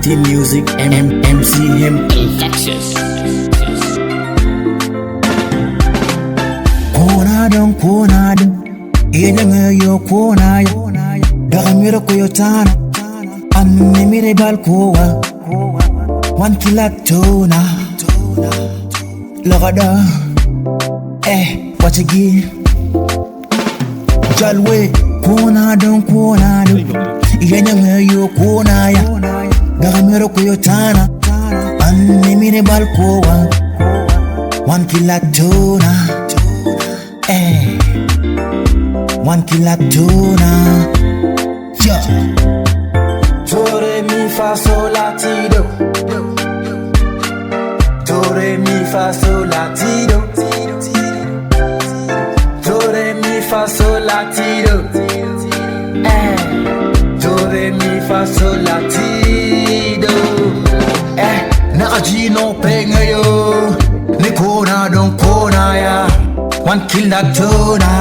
Team Music, MCM Infectious. Kona don Yenanga yo kona ya Dagamiro koyotana Amemire balkoa One kilatona Lagada what you give Jalwe kona don Yenanga yo kona ya Dagamiro koyotana Amemire balkoa One kilatona One kilatona yeah. Do re mi fa sol la ti do. Do re mi fa sol la ti do. Do re mi fa sol la ti do. Do re mi fa sol la ti do. Na aji no penga yo. Ni kona don kona ya. One kilatona.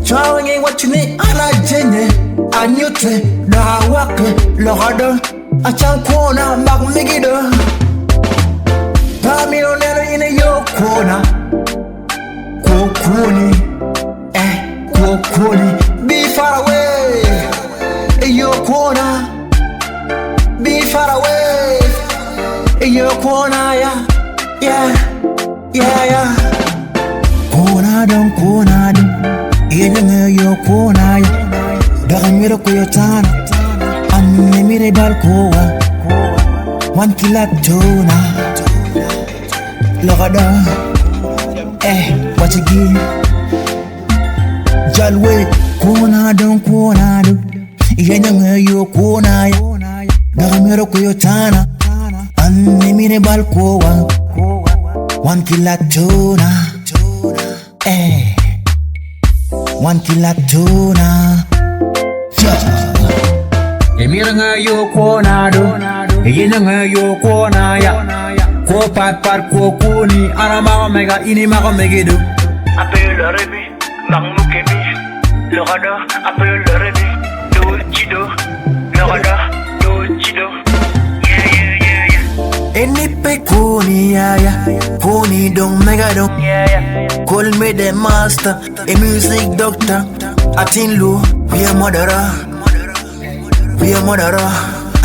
Trying what you need, I like Jenny. I knew to the walk, Lord. I can't corner, back Migido. Pammy on in a yo corner. Kokuni, Kokuni. Be far away, in your corner. Be far away, in your corner, yeah. Corner don. Yenanga yo kona ya Dagamiro koyotana Amemire balkoa One kilatona Lagada what you give Jalwe kona don Yenanga yo kona ya Dagamiro koyotana Amemire balkoa One kilatona One kilatona Emiranga yo konado Yenanga yo kona ya Ko par ko kuni Arama mega ini mako megidu Appelle le rébé Marmou Kemi Le radar Appelle le rébé Do Chido Le radar Do Chido Any pe kuni ya Kuni dong mega dong Call me the master, a music doctor. Atin low, we a murderer. We a murderer.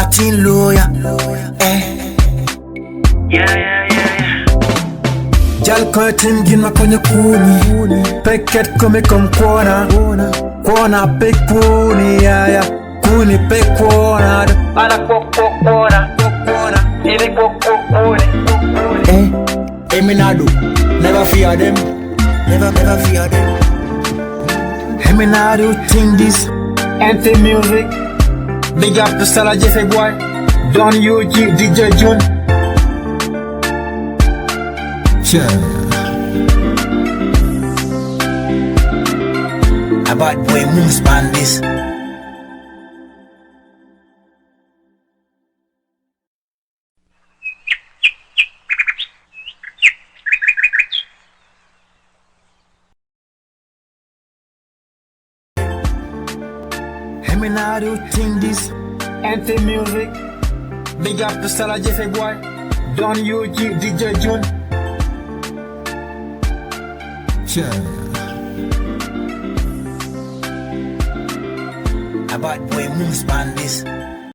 Atin low, yeah. Jal curtain gin ma konya kuni. Peket come kona. Kona pe kuni, yeah. Kuni pe kona. Ala kona. Ili koni. Emminado, never fear them. Never fear them. Emminado think this Anti music. big up to Salah Jefe boy. Don UG DJ June. A bad boy moves man this. Emminado think this Anti music. big up to Salah Jefe boy. Don UG DJ June. A bad boy moves man this.